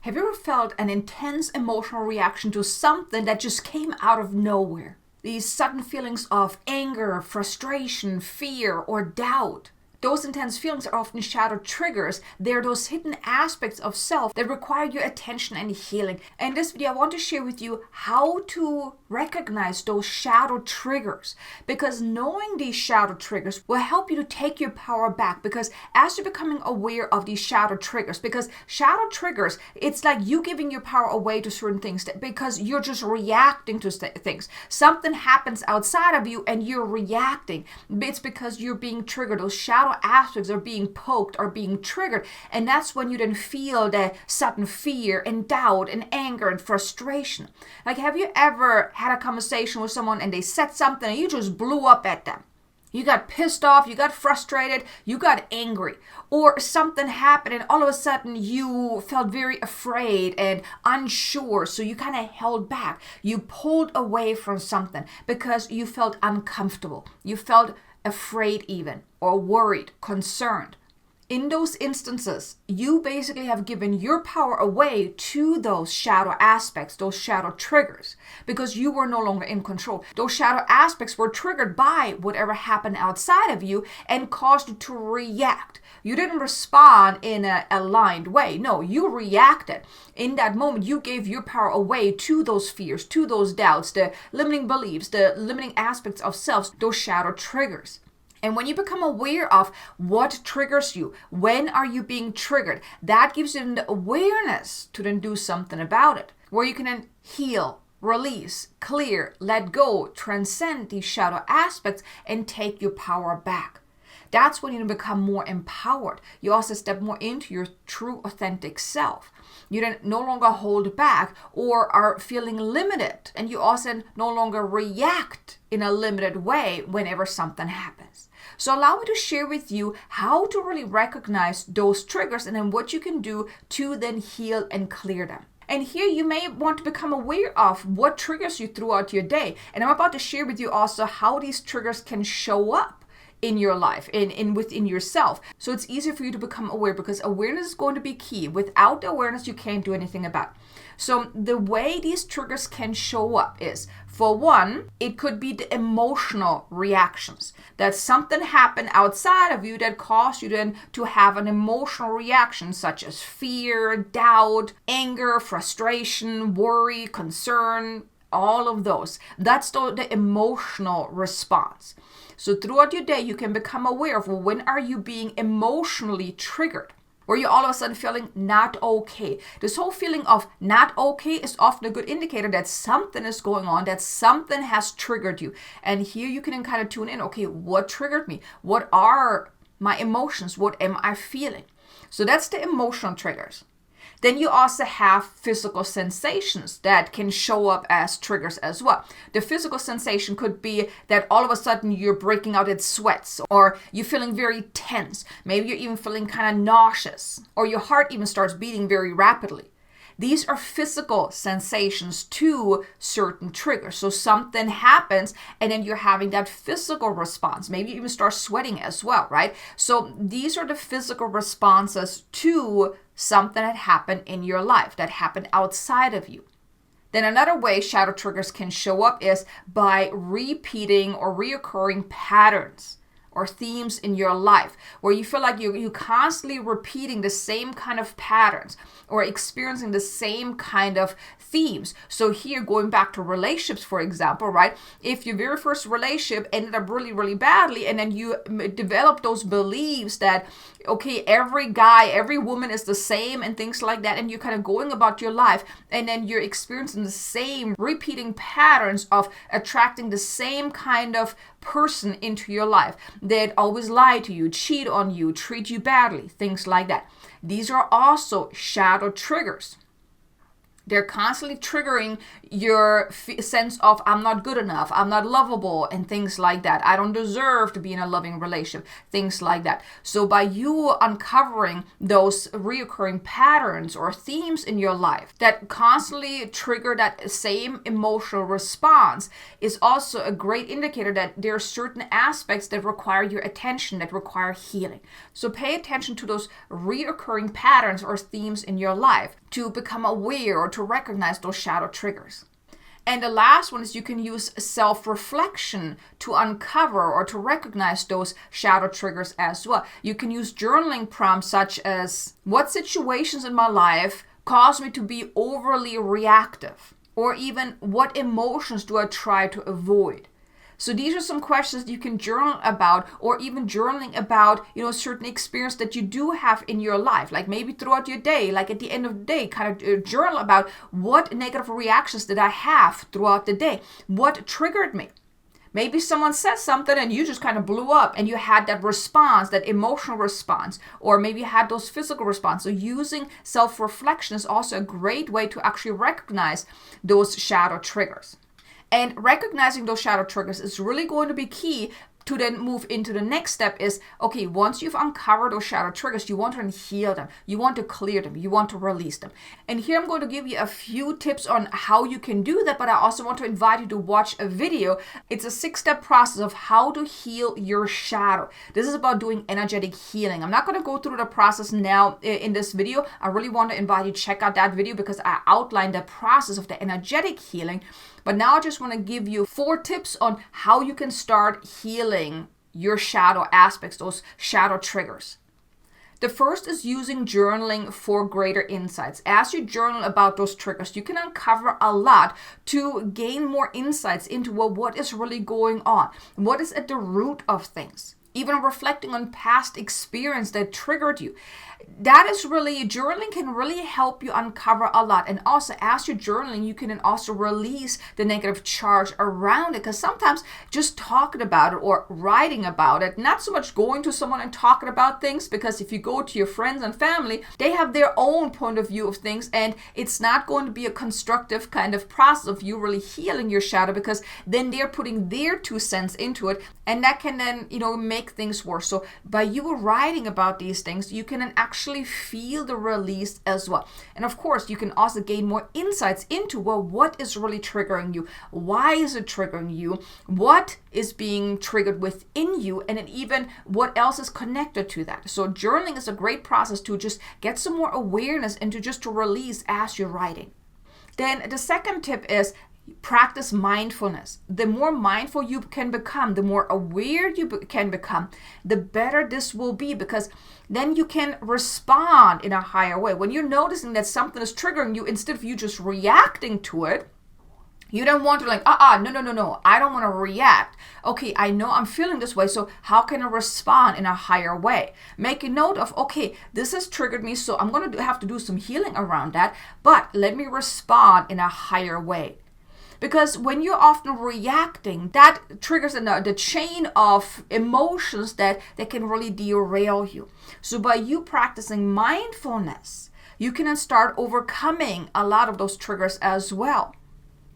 Have you ever felt an intense emotional reaction to something that just came out of nowhere? These sudden feelings of anger, frustration, fear, or doubt. Those intense feelings are often shadow triggers. They're those hidden aspects of self that require your attention and healing. And in this video, I want to share with you how to recognize those shadow triggers. Because knowing these shadow triggers will help you to take your power back. Because as you're becoming aware of these shadow triggers, because shadow triggers, it's like you giving your power away to certain things because you're just reacting to things. Something happens outside of you and you're reacting. It's because you're being triggered. Those shadow aspects are being poked or being triggered, and that's when you then feel the sudden fear and doubt and anger and frustration. Like, have you ever had a conversation with someone and they said something and you just blew up at them? You got pissed off, you got frustrated, you got angry, or something happened and all of a sudden you felt very afraid and unsure, so you kind of held back. You pulled away from something because you felt uncomfortable. You felt afraid even, or worried, concerned. In those instances, you basically have given your power away to those shadow aspects, those shadow triggers, because you were no longer in control. Those shadow aspects were triggered by whatever happened outside of you and caused you to react. You didn't respond in an aligned way. No, you reacted. In that moment, you gave your power away to those fears, to those doubts, the limiting beliefs, the limiting aspects of self, those shadow triggers. And when you become aware of what triggers you, when are you being triggered, that gives you the awareness to then do something about it, where you can then heal, release, clear, let go, transcend these shadow aspects and take your power back. That's when you become more empowered. You also step more into your true, authentic self. You then no longer hold back or are feeling limited. And you also no longer react in a limited way whenever something happens. So allow me to share with you how to really recognize those triggers and then what you can do to then heal and clear them. And here you may want to become aware of what triggers you throughout your day. And I'm about to share with you also how these triggers can show up in your life, within yourself. So it's easier for you to become aware, because awareness is going to be key. Without the awareness, you can't do anything about it. So the way these triggers can show up is, for one, it could be the emotional reactions. That something happened outside of you that caused you then to have an emotional reaction, such as fear, doubt, anger, frustration, worry, concern, all of those. That's the emotional response. So throughout your day, you can become aware of when are you being emotionally triggered, where you're all of a sudden feeling not okay. This whole feeling of not okay is often a good indicator that something is going on, that something has triggered you. And here you can kind of tune in, okay, what triggered me? What are my emotions? What am I feeling? So that's the emotional triggers. Then you also have physical sensations that can show up as triggers as well. The physical sensation could be that all of a sudden you're breaking out in sweats, or you're feeling very tense. Maybe you're even feeling kind of nauseous, or your heart even starts beating very rapidly. These are physical sensations to certain triggers. So something happens and then you're having that physical response. Maybe you even start sweating as well, right? So these are the physical responses to something that happened in your life, that happened outside of you. Then another way shadow triggers can show up is by repeating or reoccurring patterns or themes in your life, where you feel like you constantly repeating the same kind of patterns or experiencing the same kind of themes. So here, going back to relationships, for example, right? If your very first relationship ended up really, really badly, and then you develop those beliefs that, okay, every guy, every woman is the same and things like that, and you're kind of going about your life, and then you're experiencing the same repeating patterns of attracting the same kind of person into your life that always lie to you, cheat on you, treat you badly, things like that. These are also shadow triggers. They're constantly triggering your sense of I'm not good enough, I'm not lovable, and things like that. I don't deserve to be in a loving relationship, things like that. So by you uncovering those reoccurring patterns or themes in your life that constantly trigger that same emotional response is also a great indicator that there are certain aspects that require your attention, that require healing. So pay attention to those reoccurring patterns or themes in your life to become aware or to recognize those shadow triggers. And the last one is you can use self-reflection to uncover or to recognize those shadow triggers as well. You can use journaling prompts such as, what situations in my life cause me to be overly reactive? Or even, what emotions do I try to avoid? So these are some questions you can journal about, or even journaling about, certain experience that you do have in your life. Like maybe throughout your day, like at the end of the day, kind of journal about what negative reactions did I have throughout the day? What triggered me? Maybe someone says something and you just kind of blew up and you had that response, that emotional response, or maybe you had those physical responses. So using self-reflection is also a great way to actually recognize those shadow triggers. And recognizing those shadow triggers is really going to be key to then move into the next step is, okay, once you've uncovered those shadow triggers, you want to heal them. You want to clear them. You want to release them. And here I'm going to give you a few tips on how you can do that, but I also want to invite you to watch a video. It's a 6-step process of how to heal your shadow. This is about doing energetic healing. I'm not going to go through the process now in this video. I really want to invite you to check out that video because I outlined the process of the energetic healing. But now I just want to give you 4 tips on how you can start healing your shadow aspects, those shadow triggers. The first is using journaling for greater insights. As you journal about those triggers, you can uncover a lot to gain more insights into what is really going on, what is at the root of things. Even reflecting on past experience that triggered you. That is really, journaling can really help you uncover a lot. And also, as you're journaling, you can then also release the negative charge around it. Because sometimes just talking about it or writing about it, not so much going to someone and talking about things, because if you go to your friends and family, they have their own point of view of things. And it's not going to be a constructive kind of process of you really healing your shadow, because then they're putting their 2 cents into it. And that can then, make things worse. So by you writing about these things, you can then actually feel the release as well. And of course, you can also gain more insights into, what is really triggering you? Why is it triggering you? What is being triggered within you? And then even what else is connected to that? So journaling is a great process to just get some more awareness and to release as you're writing. Then the second tip is practice mindfulness. The more mindful you can become, the more aware you can become, the better this will be, because then you can respond in a higher way. When you're noticing that something is triggering you, instead of you just reacting to it, you don't want to no, I don't want to react. Okay, I know I'm feeling this way, so how can I respond in a higher way? Make a note of, okay, this has triggered me, so I'm going to have to do some healing around that, but let me respond in a higher way. Because when you're often reacting, that triggers the chain of emotions that can really derail you. So by you practicing mindfulness, you can then start overcoming a lot of those triggers as well.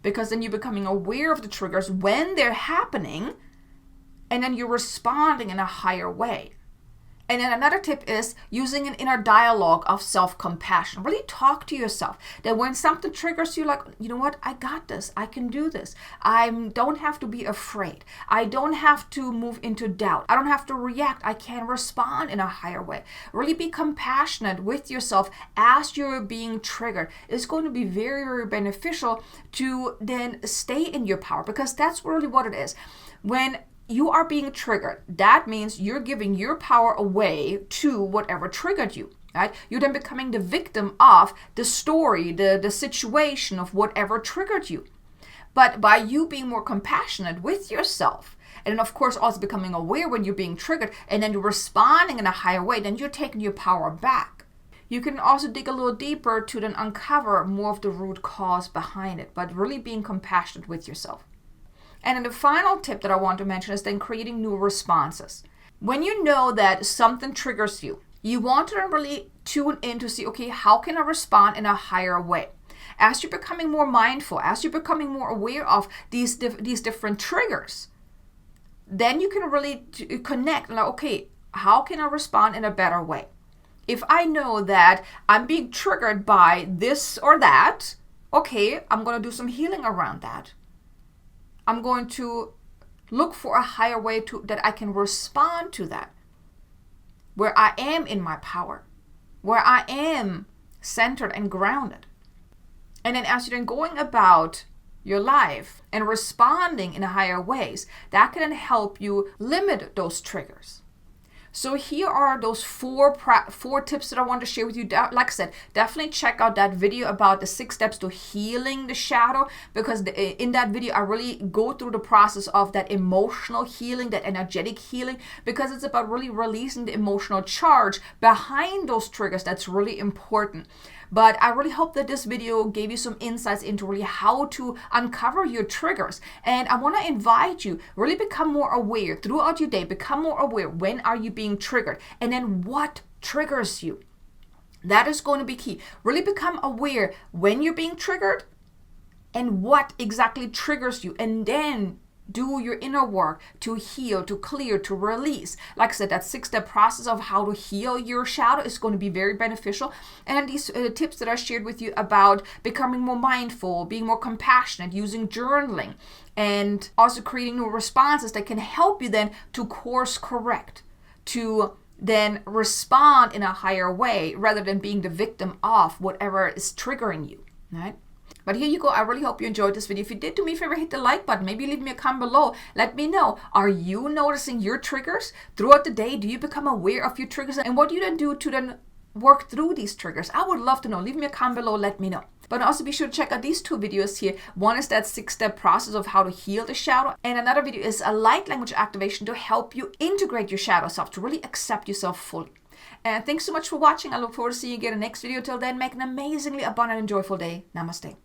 Because then you're becoming aware of the triggers when they're happening, and then you're responding in a higher way. And then another tip is using an inner dialogue of self-compassion. Really talk to yourself that when something triggers you, like, you know what, I got this. I can do this. I don't have to be afraid. I don't have to move into doubt. I don't have to react. I can respond in a higher way. Really be compassionate with yourself as you're being triggered. It's going to be very, very beneficial to then stay in your power, because that's really what it is. When you are being triggered, that means you're giving your power away to whatever triggered you, right? You're then becoming the victim of the story, the situation of whatever triggered you. But by you being more compassionate with yourself, and then of course also becoming aware when you're being triggered, and then you're responding in a higher way, then you're taking your power back. You can also dig a little deeper to then uncover more of the root cause behind it, but really being compassionate with yourself. And then the final tip that I want to mention is then creating new responses. When you know that something triggers you, you want to really tune in to see, okay, how can I respond in a higher way? As you're becoming more mindful, as you're becoming more aware of these different triggers, then you can really connect, like, okay, how can I respond in a better way? If I know that I'm being triggered by this or that, okay, I'm going to do some healing around that. I'm going to look for a higher way that I can respond to that, where I am in my power, where I am centered and grounded. And then as you're then going about your life and responding in higher ways, that can then help you limit those triggers. So here are those four tips that I want to share with you. Like I said, definitely check out that video about the 6 steps to healing the shadow, because in that video, I really go through the process of that emotional healing, that energetic healing, because it's about really releasing the emotional charge behind those triggers. That's really important. But I really hope that this video gave you some insights into really how to uncover your triggers. And I want to invite you, really become more aware throughout your day. Become more aware, when are you being triggered? And then what triggers you? That is going to be key. Really become aware when you're being triggered and what exactly triggers you. And then do your inner work to heal, to clear, to release. Like I said, that 6-step process of how to heal your shadow is going to be very beneficial. And these tips that I shared with you about becoming more mindful, being more compassionate, using journaling, and also creating new responses that can help you then to course correct, to then respond in a higher way rather than being the victim of whatever is triggering you, right? But here you go. I really hope you enjoyed this video. If you did, do me a favor, hit the like button. Maybe leave me a comment below. Let me know. Are you noticing your triggers throughout the day? Do you become aware of your triggers? And what do you then do to then work through these triggers? I would love to know. Leave me a comment below. Let me know. But also be sure to check out these 2 videos here. One is that 6-step process of how to heal the shadow. And another video is a light language activation to help you integrate your shadow self, to really accept yourself fully. And thanks so much for watching. I look forward to seeing you again in the next video. Till then, make an amazingly abundant and joyful day. Namaste.